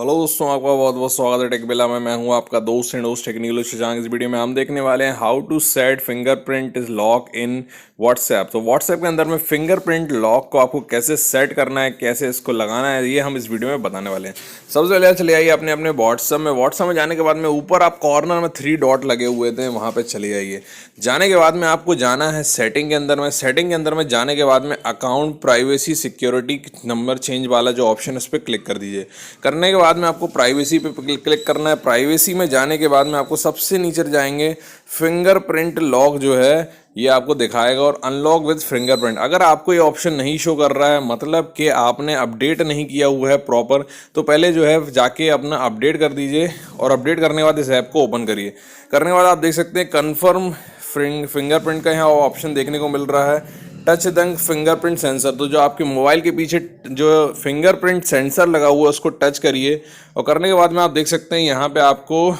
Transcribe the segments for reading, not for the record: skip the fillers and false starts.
Hello दोस्तों, आपका बहुत बहुत स्वागत है टेकविला में। मैं हूं आपका दोस्त एंड होस्ट टेक्निकल शशांक। इस वीडियो में हम देखने वाले हैं how to set fingerprint is lock in WhatsApp. तो व्हाट्सएप के अंदर में फिंगरप्रिंट लॉक को आपको कैसे सेट करना है, कैसे इसको लगाना है, ये हम इस वीडियो में बताने वाले हैं। सबसे पहले चले आइए अपने अपने व्हाट्सएप में जाने के बाद में ऊपर आप कॉर्नर में 3 डॉट लगे हुए थे, वहाँ पर चले जाइए। जाने के बाद में आपको जाना है सेटिंग के अंदर में। सेटिंग के अंदर में जाने के बाद में account privacy security number change वाला जो ऑप्शन है उस पर क्लिक कर दीजिए। करने के बाद में आपको प्राइवेसी पे क्लिक करना है। प्राइवेसी में जाने के बाद में आपको सबसे नीचे जाएंगे, फिंगरप्रिंट लॉक जो है ये आपको दिखाएगा और अनलॉक विद फिंगरप्रिंट। अगर आपको ये ऑप्शन नहीं शो कर रहा है, मतलब कि आपने अपडेट नहीं किया हुआ है प्रॉपर, तो पहले जो है जाके अपना अपडेट कर दीजिए और अपडेट करने के बाद इस ऐप को ओपन करिए। करने के बाद आप देख सकते हैं कन्फर्म फिंगरप्रिंट का यहाँ ऑप्शन देखने को मिल रहा है, टच द फिंगरप्रिंट सेंसर। तो जो आपके मोबाइल के पीछे जो फिंगरप्रिंट सेंसर लगा हुआ है उसको टच करिए और करने के बाद में आप देख सकते हैं यहाँ पे आपको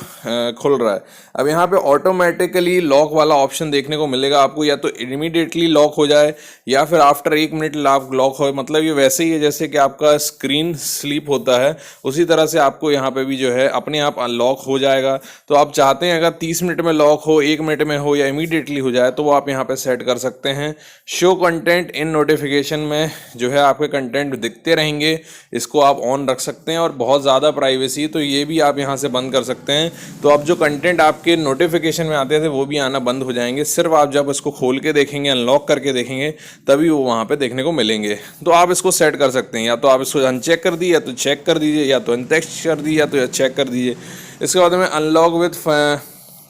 खुल रहा है। अब यहाँ पे ऑटोमेटिकली लॉक वाला ऑप्शन देखने को मिलेगा आपको, या तो इमीडिएटली लॉक हो जाए या फिर आफ्टर 1 मिनट लॉक हो। मतलब ये वैसे ही है जैसे कि आपका स्क्रीन स्लीप होता है, उसी तरह से आपको यहाँ पे भी जो है अपने आप अनलॉक हो जाएगा। तो आप चाहते हैं अगर 30 मिनट में लॉक हो, 1 मिनट में हो या इमीडिएटली हो जाए, तो वो आप यहाँ पे सेट कर सकते हैं। शो कंटेंट इन नोटिफिकेशन में जो है आपके कंटेंट दिखते रहेंगे, इसको आप ऑन रख सकते हैं। और बहुत ज़्यादा प्राइवेसी तो ये भी आप यहाँ से बंद कर सकते हैं। तो अब जो कंटेंट आपके नोटिफिकेशन में आते थे वो भी आना बंद हो जाएंगे। सिर्फ आप जब इसको खोल के देखेंगे, अनलॉक करके देखेंगे, तभी वो वहाँ पे देखने को मिलेंगे। तो आप इसको सेट कर सकते हैं, या तो आप इसको अनचेक कर दीजिए, या तो चेक कर दीजिए, या तो अनटेक्स्ट कर दीजिए, या तो चेक कर दीजिए। इसके बाद में अनलॉक विथ,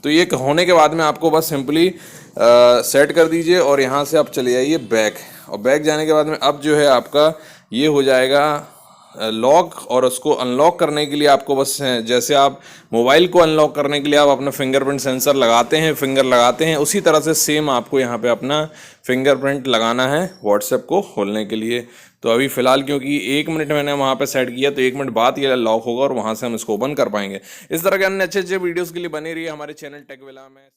तो ये होने के बाद में आपको बस सिंपली सेट कर दीजिए और यहाँ से आप चले जाइए बैक। और बैक जाने के बाद में अब जो है आपका ये हो जाएगा लॉक। और उसको अनलॉक करने के लिए आपको बस जैसे आप मोबाइल को अनलॉक करने के लिए आप अपना फिंगरप्रिंट सेंसर लगाते हैं, फिंगर लगाते हैं, उसी तरह से सेम आपको यहाँ पे अपना फिंगरप्रिंट लगाना है व्हाट्सएप को खोलने के लिए। तो अभी फ़िलहाल क्योंकि 1 मिनट मैंने वहाँ पे सेट किया, तो 1 मिनट बाद ये लॉक होगा और वहाँ से हम इसको ओपन कर पाएंगे। इस तरह के अन्य अच्छे अच्छे वीडियोज़ के लिए बने रहिए हमारे चैनल टेकविला में।